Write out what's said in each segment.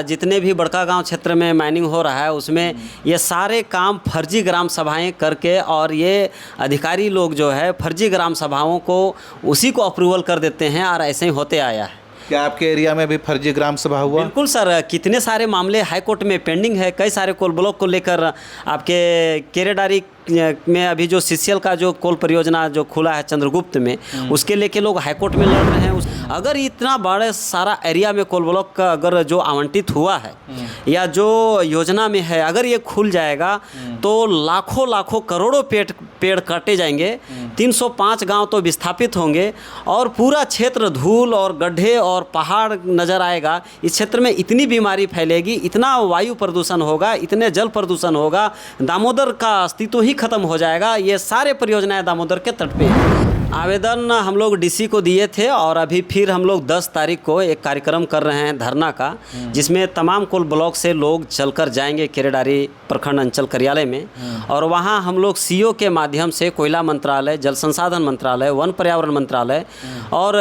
जितने भी बड़का गांव क्षेत्र में माइनिंग हो रहा है उसमें ये सारे काम फर्जी ग्राम सभाएं करके और ये अधिकारी लोग जो है फर्जी ग्राम सभाओं को उसी को अप्रूवल कर देते हैं और ऐसे ही होते आया है। क्या आपके एरिया में भी फर्जी ग्राम सभा हुआ? बिल्कुल सर, कितने सारे मामले हाई कोर्ट में पेंडिंग है। कई सारे कोल ब्लॉक को लेकर आपके केरेडारी में अभी जो सीसीएल का जो कोल परियोजना जो खुला है चंद्रगुप्त में, उसके लेके लोग हाई कोर्ट में लड़ रहे हैं। अगर इतना बड़े सारा एरिया में कोल ब्लॉक का अगर जो आवंटित हुआ है या जो योजना में है, अगर ये खुल जाएगा तो लाखों लाखों करोड़ों पेड़ काटे जाएंगे, 305 गांव तो विस्थापित होंगे और पूरा क्षेत्र धूल और गड्ढे और पहाड़ नज़र आएगा। इस क्षेत्र में इतनी बीमारी फैलेगी, इतना वायु प्रदूषण होगा, इतने जल प्रदूषण होगा, दामोदर का अस्तित्व ही खत्म हो जाएगा। ये सारे परियोजनाएं दामोदर के तट पे हैं। आवेदन हम लोग डीसी को दिए थे और अभी फिर हम लोग 10 तारीख को एक कार्यक्रम कर रहे हैं धरना का, जिसमें तमाम कोल ब्लॉक से लोग चलकर जाएंगे केरेडारी प्रखंड अंचल कार्यालय में और वहां हम लोग सीओ के माध्यम से कोयला मंत्रालय, जल संसाधन मंत्रालय, वन पर्यावरण मंत्रालय और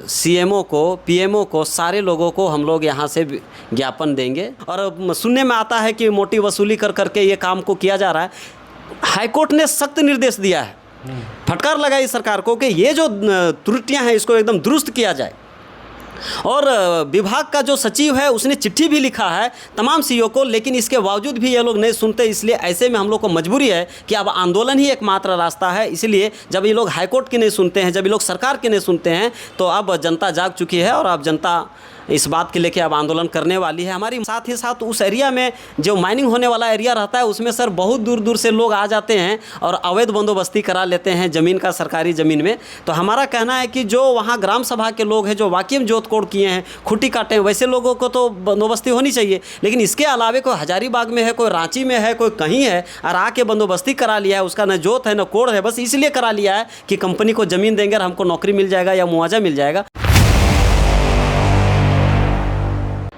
सीएमओ को, पीएमओ को, सारे लोगों को हम लोग यहाँ से ज्ञापन देंगे। और सुनने में आता है कि मोटी वसूली कर करके ये काम को किया जा रहा है। हाईकोर्ट ने सख्त निर्देश दिया है, फटकार लगाई सरकार को कि ये जो त्रुटियां हैं इसको एकदम दुरुस्त किया जाए। और विभाग का जो सचिव है उसने चिट्ठी भी लिखा है तमाम सीईओ को, लेकिन इसके बावजूद भी ये लोग नहीं सुनते। इसलिए ऐसे में हम लोग को मजबूरी है कि अब आंदोलन ही एकमात्र रास्ता है। इसलिए जब ये लोग हाईकोर्ट की नहीं सुनते हैं, जब ये लोग सरकार की नहीं सुनते हैं, तो अब जनता जाग चुकी है और अब जनता इस बात के लेके अब आंदोलन करने वाली है हमारी। साथ ही साथ उस एरिया में जो माइनिंग होने वाला एरिया रहता है उसमें सर बहुत दूर दूर से लोग आ जाते हैं और अवैध बंदोबस्ती करा लेते हैं ज़मीन का, सरकारी ज़मीन में। तो हमारा कहना है कि जो वहाँ ग्राम सभा के लोग हैं, जो वाकई में जोत कोड़ किए हैं, खुट्टी काटे हैं, वैसे लोगों को तो बंदोबस्ती होनी चाहिए। लेकिन इसके अलावे कोई हजारीबाग में है, कोई रांची में है, कोई कहीं है और आके बंदोबस्ती करा लिया है, उसका न जोत है न कोड़ है, बस इसलिए करा लिया है कि कंपनी को ज़मीन देंगे और हमको नौकरी मिल जाएगा या मुआवजा मिल जाएगा।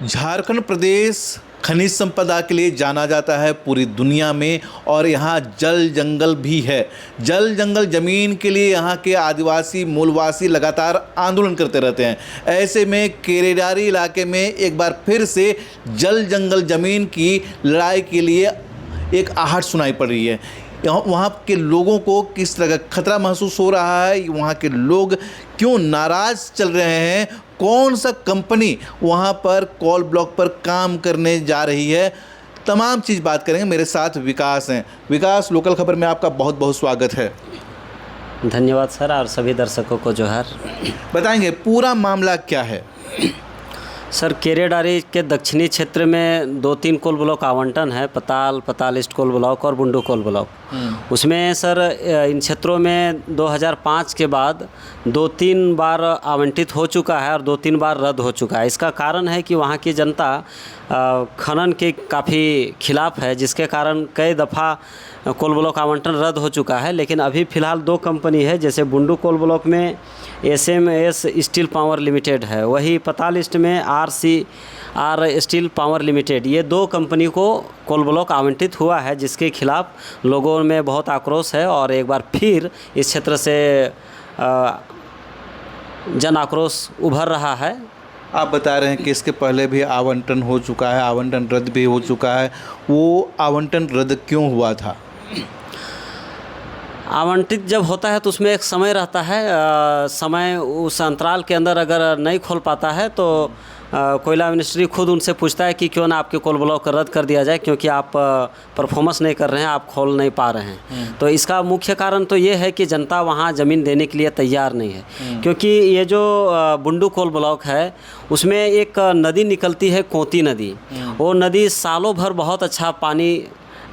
झारखंड प्रदेश खनिज संपदा के लिए जाना जाता है पूरी दुनिया में और यहाँ जल जंगल भी है। जल जंगल ज़मीन के लिए यहाँ के आदिवासी मूलवासी लगातार आंदोलन करते रहते हैं। ऐसे में केरेडारी इलाके में एक बार फिर से जल जंगल ज़मीन की लड़ाई के लिए एक आहट सुनाई पड़ रही है। वहाँ के लोगों को किस तरह का खतरा महसूस हो रहा है, वहाँ के लोग क्यों नाराज़ चल रहे हैं, कौन सा कंपनी वहाँ पर कोल ब्लॉक पर काम करने जा रही है, तमाम चीज़ बात करेंगे। मेरे साथ विकास हैं। विकास, लोकल खबर में आपका बहुत बहुत स्वागत है। धन्यवाद सर, और सभी दर्शकों को जोहार। बताएंगे पूरा मामला क्या है? सर, केरेडारी के दक्षिणी क्षेत्र में 2-3 कोल ब्लॉक आवंटन है, पताल ईस्ट कोल ब्लॉक और बुंडू कोल ब्लॉक। उसमें सर इन क्षेत्रों में 2005 के बाद 2-3 बार आवंटित हो चुका है और 2-3 बार रद्द हो चुका है। इसका कारण है कि वहाँ की जनता खनन के काफ़ी खिलाफ है, जिसके कारण कई दफ़ा कोल ब्लॉक आवंटन रद्द हो चुका है। लेकिन अभी फ़िलहाल 2 कंपनी है, जैसे बुंडू कोल ब्लॉक में SMS स्टील पावर लिमिटेड है, वही पताल ईस्ट में RCR स्टील पावर लिमिटेड, ये 2 कंपनी को कोल ब्लॉक आवंटित हुआ है, जिसके खिलाफ लोगों में बहुत आक्रोश है और एक बार फिर इस क्षेत्र से जन आक्रोश उभर रहा है। आप बता रहे हैं कि इसके पहले भी आवंटन हो चुका है, आवंटन रद्द भी हो चुका है। वो आवंटन रद्द क्यों हुआ था? आवंटित जब होता है तो उसमें एक समय रहता है, समय उस अंतराल के अंदर अगर नहीं खोल पाता है तो कोयला मिनिस्ट्री खुद उनसे पूछता है कि क्यों ना आपके कोल ब्लॉक रद्द कर दिया जाए, क्योंकि आप परफॉर्मेंस नहीं कर रहे हैं, आप खोल नहीं पा रहे हैं। तो इसका मुख्य कारण तो ये है कि जनता वहाँ ज़मीन देने के लिए तैयार नहीं है, क्योंकि ये जो बुंडू कोल ब्लॉक है उसमें एक नदी निकलती है, कोती नदी। वो नदी सालों भर बहुत अच्छा पानी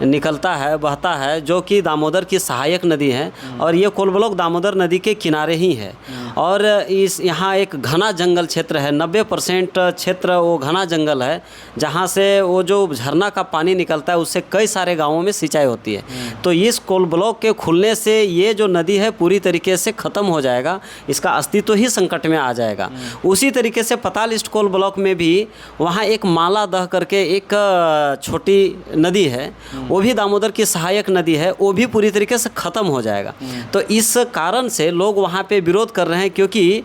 निकलता है, बहता है, जो कि दामोदर की सहायक नदी है और ये कोल ब्लॉक दामोदर नदी के किनारे ही है। और इस यहाँ एक घना जंगल क्षेत्र है, 90% क्षेत्र वो घना जंगल है, जहाँ से वो जो झरना का पानी निकलता है उससे कई सारे गांवों में सिंचाई होती है। तो इस कोल ब्लॉक के खुलने से ये जो नदी है पूरी तरीके से ख़त्म हो जाएगा, इसका अस्तित्व ही संकट में आ जाएगा। उसी तरीके से पताल ईस्ट कोल ब्लॉक में भी वहाँ एक माला दह करके एक छोटी नदी है, वो भी दामोदर की सहायक नदी है, वो भी पूरी तरीके से ख़त्म हो जाएगा। तो इस कारण से लोग वहाँ पे विरोध कर रहे हैं, क्योंकि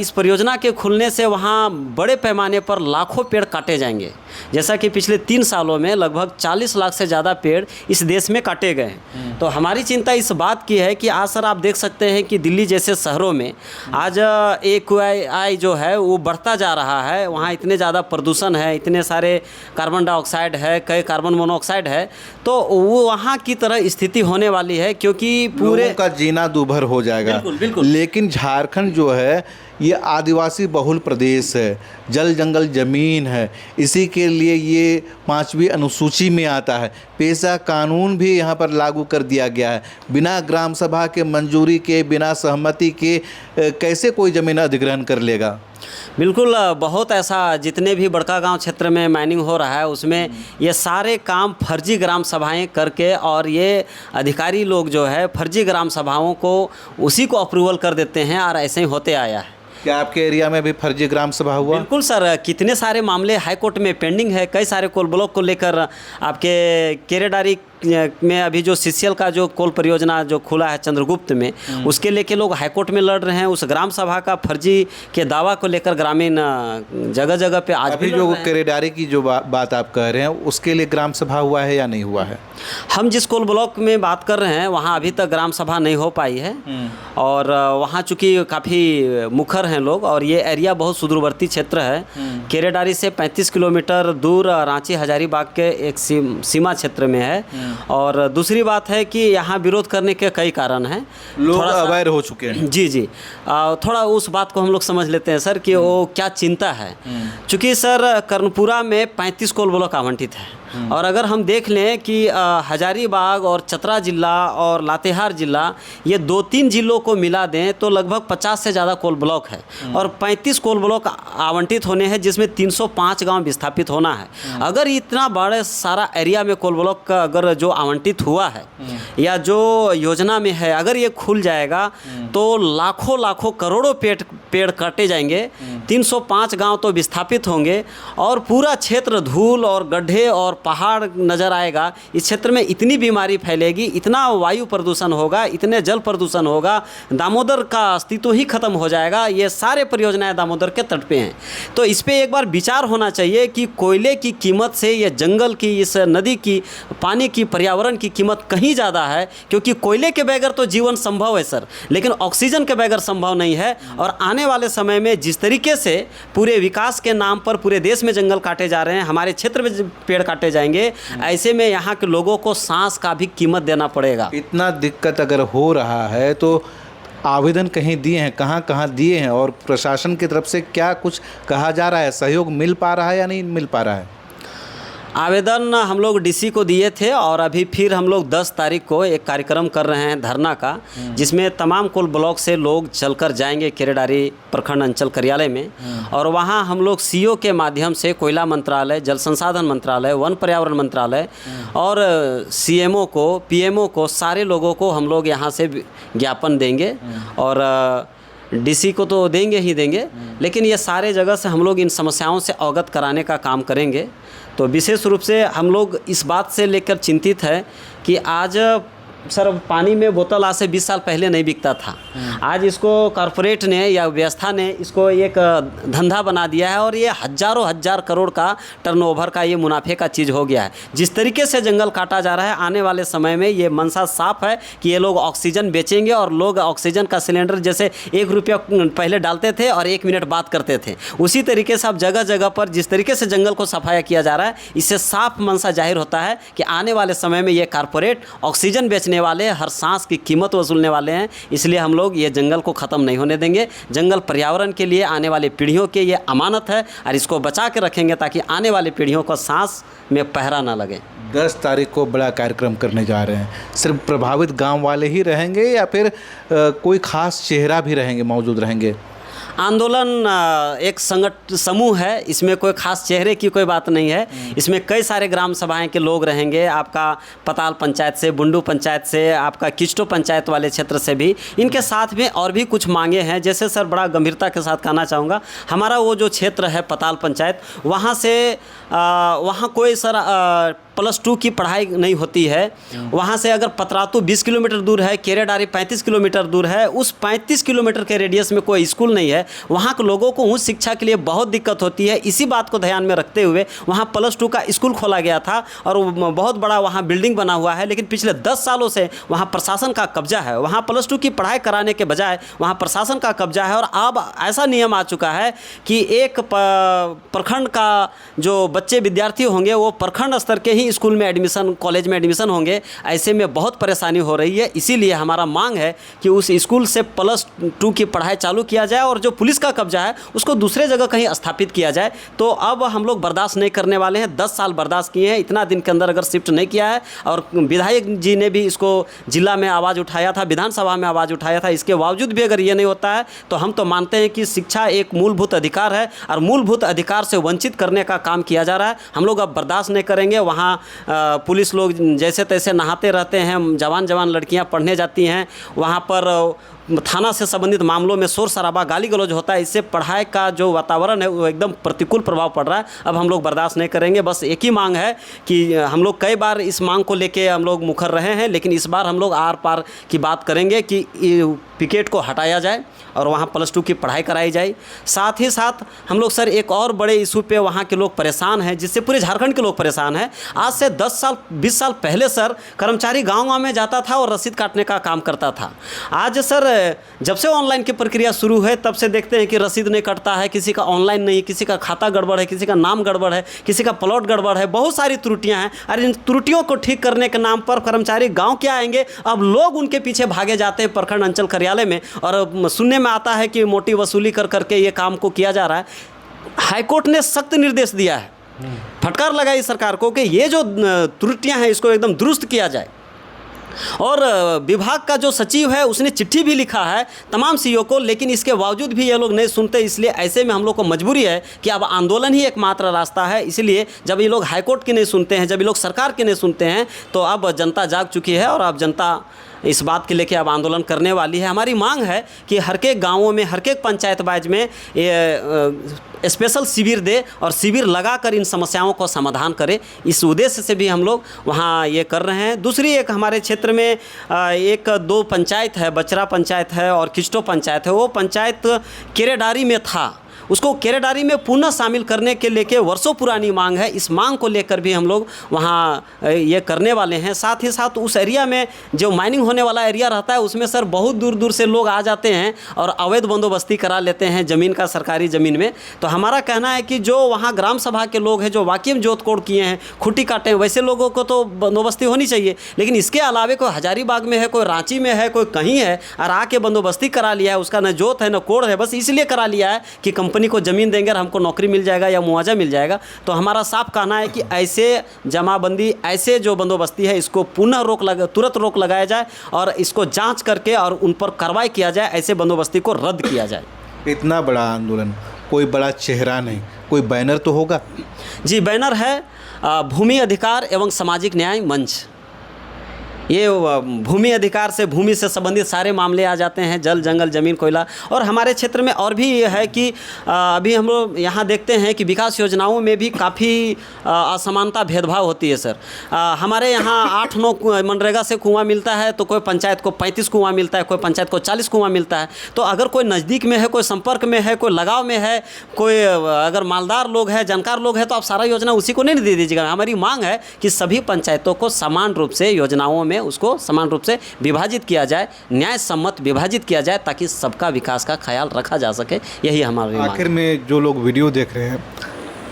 इस परियोजना के खुलने से वहाँ बड़े पैमाने पर लाखों पेड़ काटे जाएंगे। जैसा कि पिछले 3 सालों में लगभग 40 लाख से ज़्यादा पेड़ इस देश में काटे गए हैं। तो हमारी चिंता इस बात की है कि आज सर आप देख सकते हैं कि दिल्ली जैसे शहरों में आज AQI जो है वो बढ़ता जा रहा है। वहाँ इतने ज़्यादा प्रदूषण है, इतने सारे कार्बन डाइऑक्साइड है, कई कार्बन मोनोऑक्साइड है, तो वो वहाँ की तरह स्थिति होने वाली है, क्योंकि पूरे लोगों का जीना दूभर हो जाएगा। बिल्कुल, बिल्कुल। लेकिन झारखंड जो है ये आदिवासी बहुल प्रदेश है, जल जंगल ज़मीन है, इसी के लिए ये 5वीं अनुसूची में आता है। पेशा कानून भी यहाँ पर लागू कर दिया गया है। बिना ग्राम सभा के मंजूरी के, बिना सहमति के कैसे कोई ज़मीन अधिग्रहण कर लेगा? बिल्कुल, बहुत ऐसा जितने भी बड़का गांव क्षेत्र में माइनिंग हो रहा है उसमें ये सारे काम फर्जी ग्राम सभाएं करके, और ये अधिकारी लोग जो है फर्जी ग्राम सभाओं को उसी को अप्रूवल कर देते हैं, और ऐसे ही होते आया है। क्या आपके एरिया में भी फर्जी ग्राम सभा हुआ? बिल्कुल सर, कितने सारे मामले हाई कोर्ट में पेंडिंग है। कई सारे कोल ब्लॉक को लेकर आपके केरेडारी में अभी जो CCL का जो कोल परियोजना जो खुला है चंद्रगुप्त में, उसके लेके लोग हाईकोर्ट में लड़ रहे हैं। उस ग्राम सभा का फर्जी के दावा को लेकर ग्रामीण जगह जगह पे आज अभी जो केरेडारी की जो बात आप कह रहे हैं उसके लिए ग्राम सभा हुआ है या नहीं हुआ है? हम जिस कोल ब्लॉक में बात कर रहे हैं वहाँ अभी तक ग्राम सभा नहीं हो पाई है, और वहाँ चूँकि काफ़ी मुखर हैं लोग, और ये एरिया बहुत सुदूरवर्ती क्षेत्र है। केरेडारी से 35 किलोमीटर दूर रांची हजारीबाग के एक सीमा क्षेत्र में है। और दूसरी बात है कि यहाँ विरोध करने के कई कारण हैं, लोग अवेयर हो चुके हैं। जी जी, थोड़ा उस बात को हम लोग समझ लेते हैं सर कि वो क्या चिंता है। चूँकि सर कर्णपुरा में 35 कोल ब्लॉक आवंटित है, और अगर हम देख लें कि हजारीबाग और चतरा जिला और लातेहार जिला, ये 2-3 जिलों को मिला दें तो लगभग 50 से ज़्यादा कोल ब्लॉक है, और 35 कोल ब्लॉक आवंटित होने हैं, जिसमें 305 गांव विस्थापित होना है। अगर इतना बड़े सारा एरिया में कोल ब्लॉक का अगर जो आवंटित हुआ है या जो योजना में है, अगर ये खुल जाएगा तो लाखों लाखों करोड़ों पेड़ काटे जाएंगे, 305 गांव तो विस्थापित होंगे, और पूरा क्षेत्र धूल और गड्ढे और पहाड़ नज़र आएगा। इस क्षेत्र में इतनी बीमारी फैलेगी, इतना वायु प्रदूषण होगा, इतने जल प्रदूषण होगा, दामोदर का अस्तित्व ही खत्म हो जाएगा। ये सारे परियोजनाएं दामोदर के तट पे हैं। तो इस पे एक बार विचार होना चाहिए कि कोयले की कीमत से ये जंगल की, इस नदी की, पानी की, पर्यावरण की कीमत कहीं ज़्यादा है, क्योंकि कोयले के बगैर तो जीवन संभव है सर, लेकिन ऑक्सीजन के बगैर संभव नहीं है। और आने वाले समय में जिस तरीके से पूरे विकास के नाम पर पूरे देश में जंगल काटे जा रहे हैं, हमारे क्षेत्र में पेड़ काटे जाएंगे, ऐसे में यहाँ के लोगों को सांस का भी कीमत देना पड़ेगा। इतना दिक्कत अगर हो रहा है तो आवेदन कहीं दिए हैं, कहाँ कहाँ दिए हैं, और प्रशासन की तरफ से क्या कुछ कहा जा रहा है? सहयोग मिल पा रहा है या नहीं मिल पा रहा है? आवेदन हम लोग DC को दिए थे, और अभी फिर हम लोग 10 तारीख को एक कार्यक्रम कर रहे हैं धरना का, जिसमें तमाम कोल ब्लॉक से लोग चलकर जाएंगे केरेडारी प्रखंड अंचल कार्यालय में, और वहां हम लोग CO के माध्यम से कोयला मंत्रालय, जल संसाधन मंत्रालय, वन पर्यावरण मंत्रालय और CMO को, PMO को, सारे लोगों को हम लोग यहाँ से ज्ञापन देंगे, और DC को तो देंगे ही देंगे, लेकिन ये सारे जगह से हम लोग इन समस्याओं से अवगत कराने का काम करेंगे। तो विशेष रूप से हम लोग इस बात से लेकर चिंतित है कि आज सर पानी में बोतल आज से 20 साल पहले नहीं बिकता था। आज इसको कॉरपोरेट ने या व्यवस्था ने इसको एक धंधा बना दिया है, और ये हज़ारों हजार करोड़ का टर्नओवर का ये मुनाफे का चीज़ हो गया है। जिस तरीके से जंगल काटा जा रहा है, आने वाले समय में ये मंशा साफ है कि ये लोग ऑक्सीजन बेचेंगे, और लोग ऑक्सीजन का सिलेंडर जैसे 1 रुपया पहले डालते थे और 1 मिनट बात करते थे, उसी तरीके से अब जगह जगह पर जिस तरीके से जंगल को सफाया किया जा रहा है, इससे साफ मंशा जाहिर होता है कि आने वाले समय में ये कॉरपोरेट ऑक्सीजन बेचने वाले, हर सांस की कीमत वसूलने वाले हैं। इसलिए हम लोग ये जंगल को ख़त्म नहीं होने देंगे। जंगल पर्यावरण के लिए, आने वाली पीढ़ियों के ये अमानत है, और इसको बचा के रखेंगे ताकि आने वाली पीढ़ियों को सांस में पहरा ना लगे। 10 तारीख को बड़ा कार्यक्रम करने जा रहे हैं। सिर्फ प्रभावित गांव वाले ही रहेंगे या फिर कोई खास चेहरा भी रहेंगे, मौजूद रहेंगे? आंदोलन एक समूह है, इसमें कोई खास चेहरे की कोई बात नहीं है। इसमें कई सारे ग्राम सभाएं के लोग रहेंगे, आपका पताल पंचायत से, बुंडू पंचायत से, आपका किचटो पंचायत वाले क्षेत्र से भी। इनके साथ में और भी कुछ मांगे हैं, जैसे सर बड़ा गंभीरता के साथ कहना चाहूँगा, हमारा वो जो क्षेत्र है पताल पंचायत, वहाँ से वहाँ कोई सर +2 की पढ़ाई नहीं होती है, वहाँ से अगर पतरातू 20 किलोमीटर दूर है, केरेडारी 35 किलोमीटर दूर है, उस 35 किलोमीटर के रेडियस में कोई स्कूल नहीं है, वहाँ के लोगों को उच्च शिक्षा के लिए बहुत दिक्कत होती है। इसी बात को ध्यान में रखते हुए वहाँ +2 का स्कूल खोला गया था और बहुत बड़ा वहाँ बिल्डिंग बना हुआ है, लेकिन पिछले 10 सालों से वहाँ प्रशासन का कब्जा है। वहाँ +2 की पढ़ाई कराने के बजाय वहाँ प्रशासन का कब्जा है और अब ऐसा नियम आ चुका है कि एक प्रखंड का जो बच्चे विद्यार्थी होंगे वो प्रखंड स्तर के ही स्कूल में एडमिशन, कॉलेज में एडमिशन होंगे। ऐसे में बहुत परेशानी हो रही है। इसीलिए हमारा मांग है कि उस स्कूल से +2 की पढ़ाई चालू किया जाए और जो पुलिस का कब्जा है उसको दूसरे जगह कहीं स्थापित किया जाए। तो अब हम लोग बर्दाश्त नहीं करने वाले हैं। 10 साल बर्दाश्त किए हैं, इतना दिन के अंदर अगर शिफ्ट नहीं किया है और विधायक जी ने भी इसको जिला में आवाज़ उठाया था, विधानसभा में आवाज़ उठाया था, इसके बावजूद भी अगर ये नहीं होता है तो हम तो मानते हैं कि शिक्षा एक मूलभूत अधिकार है और मूलभूत अधिकार से वंचित करने का काम किया जा रहा है। हम लोग अब बर्दाश्त नहीं करेंगे। वहाँ पुलिस लोग जैसे तैसे नहाते रहते हैं, जवान लड़कियाँ पढ़ने जाती हैं, वहाँ पर थाना से संबंधित मामलों में शोर शराबा, गाली गलौज होता है। इससे पढ़ाई का जो वातावरण है वो एकदम प्रतिकूल प्रभाव पड़ रहा है। अब हम लोग बर्दाश्त नहीं करेंगे। बस एक ही मांग है कि हम लोग कई बार इस मांग को लेके हम लोग मुखर रहे हैं, लेकिन इस बार हम लोग आर पार की बात करेंगे कि पिकेट को हटाया जाए और वहाँ +2 की पढ़ाई कराई जाए। साथ ही साथ हम लोग सर एक और बड़े इशू पे वहाँ के लोग परेशान हैं, जिससे पूरे झारखंड के लोग परेशान हैं। आज से 10 साल 20 साल पहले सर कर्मचारी गाँव में जाता था और रसीद काटने का काम करता था। आज सर जब से ऑनलाइन की प्रक्रिया शुरू है तब से देखते हैं कि रसीद नहीं कटता है, किसी का ऑनलाइन नहीं, किसी का खाता गड़बड़ है, किसी का नाम गड़बड़ है, किसी का प्लॉट गड़बड़ है, बहुत सारी त्रुटियां हैं। और इन त्रुटियों को ठीक करने के नाम पर कर्मचारी गांव क्या आएंगे, अब लोग उनके पीछे भागे जाते हैं प्रखंड अंचल कार्यालय में और सुनने में आता है कि मोटी वसूली कर करके ये काम को किया जा रहा है। हाईकोर्ट ने सख्त निर्देश दिया है, फटकार लगाई सरकार को कि ये जो त्रुटियां हैं इसको एकदम दुरुस्त किया जाए। और विभाग का जो सचिव है उसने चिट्ठी भी लिखा है तमाम सीईओ को, लेकिन इसके बावजूद भी ये लोग नहीं सुनते। इसलिए ऐसे में हम लोग को मजबूरी है कि अब आंदोलन ही एकमात्र रास्ता है। इसलिए जब ये लोग हाईकोर्ट की नहीं सुनते हैं, जब ये लोग सरकार की नहीं सुनते हैं, तो अब जनता जाग चुकी है और अब जनता इस बात के लेके अब आंदोलन करने वाली है। हमारी मांग है कि हर एक गाँवों में, हर एक पंचायत बाज में ये स्पेशल शिविर दे और शिविर लगाकर इन समस्याओं को समाधान करे। इस उद्देश्य से भी हम लोग वहाँ ये कर रहे हैं। दूसरी एक हमारे क्षेत्र में एक 2 पंचायत है, बचरा पंचायत है और किस्टो पंचायत है। वो पंचायत केरेडारी में था, उसको केरेडारी में पुनः शामिल करने के लेके वर्षों पुरानी मांग है। इस मांग को लेकर भी हम लोग वहाँ ये करने वाले हैं। साथ ही साथ उस एरिया में जो माइनिंग होने वाला एरिया रहता है उसमें सर बहुत दूर दूर से लोग आ जाते हैं और अवैध बंदोबस्ती करा लेते हैं ज़मीन का, सरकारी ज़मीन में। तो हमारा कहना है कि जो वहाँ ग्राम सभा के लोग हैं, जो वाकिम जोत कोड़ किए हैं, खुट्टी काटे हैं, वैसे लोगों को तो बंदोबस्ती होनी चाहिए। लेकिन इसके अलावे कोई हजारीबाग में है, कोई रांची में है, कोई कहीं है और आके बंदोबस्ती करा लिया है, उसका न जोत है न कोड़ है, बस इसलिए करा लिया है कि कंपनी को ज़मीन देंगे और हमको नौकरी मिल जाएगा या मुआवजा मिल जाएगा। तो हमारा साफ कहना है कि ऐसे जमाबंदी, ऐसे जो बंदोबस्ती है इसको पुनः तुरंत रोक लगाया जाए और इसको जांच करके और उन पर कार्रवाई किया जाए, ऐसे बंदोबस्ती को रद्द किया जाए। इतना बड़ा आंदोलन, कोई बड़ा चेहरा नहीं, कोई बैनर तो होगा? जी बैनर है, भूमि अधिकार एवं सामाजिक न्याय मंच। ये भूमि अधिकार से, भूमि से संबंधित सारे मामले आ जाते हैं, जल जंगल ज़मीन कोयला। और हमारे क्षेत्र में और भी ये है कि अभी हम लोग यहाँ देखते हैं कि विकास योजनाओं में भी काफ़ी असमानता, भेदभाव होती है सर। हमारे यहाँ 8-9 मनरेगा से कुआं मिलता है तो कोई पंचायत को 35 कुआं मिलता है, कोई पंचायत को 40 कुआं मिलता है। तो अगर कोई नज़दीक में है, कोई संपर्क में है, कोई लगाव में है, कोई अगर मालदार लोग है, जानकार लोग है, तो आप सारा योजना उसी को नहीं दे दीजिएगा। हमारी मांग है कि सभी पंचायतों को समान रूप से योजनाओं में उसको समान रूप से विभाजित किया जाए, न्याय सम्मत विभाजित किया जाए, ताकि सबका विकास का ख्याल रखा जा सके। यही हमारी मांग। आखिर में जो लोग वीडियो देख रहे हैं,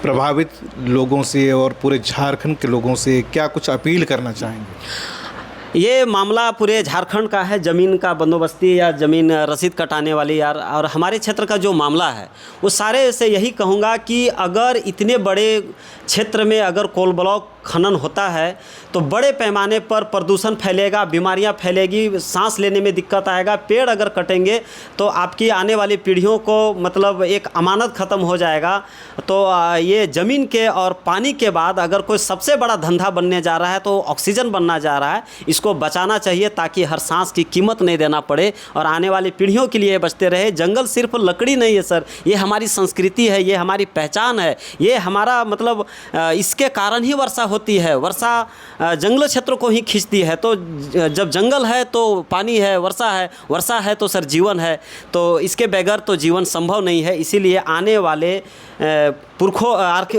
प्रभावित लोगों से और पूरे झारखंड के लोगों से क्या कुछ अपील करना चाहेंगे? ये मामला पूरे झारखंड का है, ज़मीन का बंदोबस्ती या ज़मीन रसीद कटाने वाली यार, और हमारे क्षेत्र का जो मामला है वो सारे से यही कहूँगा कि अगर इतने बड़े क्षेत्र में अगर कोल ब्लॉक खनन होता है तो बड़े पैमाने पर प्रदूषण फैलेगा, बीमारियां फैलेगी, सांस लेने में दिक्कत आएगा। पेड़ अगर कटेंगे तो आपकी आने वाली पीढ़ियों को मतलब एक अमानत ख़त्म हो जाएगा। तो ये ज़मीन के और पानी के बाद अगर कोई सबसे बड़ा धंधा बनने जा रहा है तो ऑक्सीजन बनना जा रहा है। इसको बचाना चाहिए ताकि हर सांस की कीमत नहीं देना पड़े और आने वाली पीढ़ियों के लिए बचते रहे। जंगल सिर्फ लकड़ी नहीं है सर, ये हमारी संस्कृति है, ये हमारी पहचान है, ये हमारा मतलब इसके कारण ही वर्षा होती है, वर्षा जंगल क्षेत्रों को ही खींचती है। तो जब जंगल है तो पानी है, वर्षा है तो सर जीवन है। तो इसके बगैर तो जीवन संभव नहीं है। इसीलिए आने वाले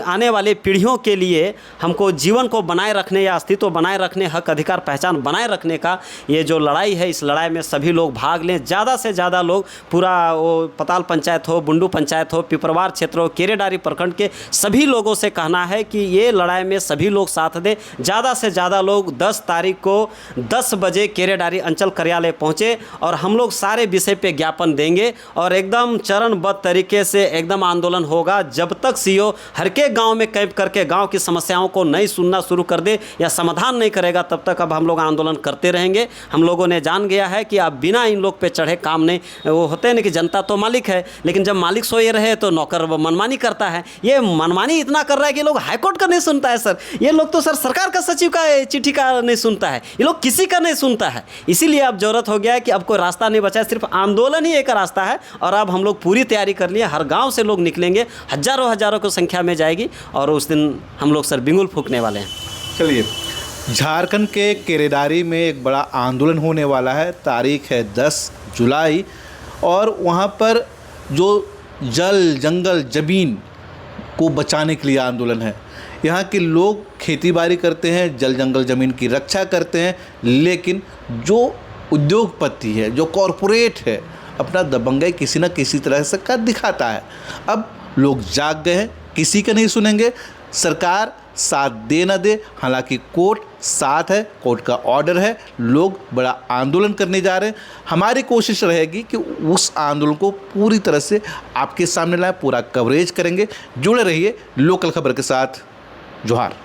आने वाले पीढ़ियों के लिए हमको जीवन को बनाए रखने या अस्तित्व बनाए रखने, हक अधिकार पहचान बनाए रखने का ये जो लड़ाई है, इस लड़ाई में सभी लोग भाग लें। ज़्यादा से ज़्यादा लोग, पूरा वो पताल पंचायत हो, बुंडू पंचायत हो, पिपरवार क्षेत्र हो, केरेडारी प्रखंड के सभी लोगों से कहना है कि ये लड़ाई में सभी लोग साथ दें। ज़्यादा से ज़्यादा लोग 10 तारीख को 10 बजे केरेडारी अंचल कार्यालय पहुँचे और हम लोग सारे विषय पे ज्ञापन देंगे और एकदम चरणबद्ध तरीके से एकदम आंदोलन होगा। जब तक सीओ हर के गांव में कैंप करके गांव की समस्याओं को नहीं सुनना शुरू कर दे या समाधान नहीं करेगा, तब तक अब हम लोग आंदोलन करते रहेंगे। हम लोगों ने जान गया है कि अब बिना इन लोग पे चढ़े काम नहीं, वो होते हैं ना कि जनता तो मालिक है, लेकिन जब मालिक सोए रहे तो नौकर मनमानी करता है। ये मनमानी इतना कर रहा है कि लोग हाईकोर्ट का नहीं सुनता है सर। ये लोग तो सर सरकार का सचिव का चिट्ठी का नहीं सुनता है, ये लोग किसी का नहीं सुनता है। इसीलिए अब जरूरत हो गया है कि अब कोई रास्ता नहीं बचा है, सिर्फ आंदोलन ही एक रास्ता है। और अब हम लोग पूरी तैयारी कर लिए, हर गाँव से लोग निकलेंगे, हजारों की संख्या में जाएगी और उस दिन हम लोग सर बिंगुल फूंकने वाले हैं। चलिए, झारखंड के केरेडारी में एक बड़ा आंदोलन होने वाला है। तारीख है 10 जुलाई और वहाँ पर जो जल जंगल ज़मीन को बचाने के लिए आंदोलन है। यहाँ के लोग खेती बाड़ी करते हैं, जल जंगल ज़मीन की रक्षा करते हैं, लेकिन जो उद्योगपति है, जो कॉरपोरेट है, अपना दबंगाई किसी न किसी तरह से कर दिखाता है। अब लोग जाग गए हैं, किसी का नहीं सुनेंगे। सरकार साथ दे न दे, हालांकि कोर्ट साथ है, कोर्ट का ऑर्डर है, लोग बड़ा आंदोलन करने जा रहे हैं। हमारी कोशिश रहेगी कि उस आंदोलन को पूरी तरह से आपके सामने लाएं, पूरा कवरेज करेंगे। जुड़े रहिए लोकल खबर के साथ। जोहार।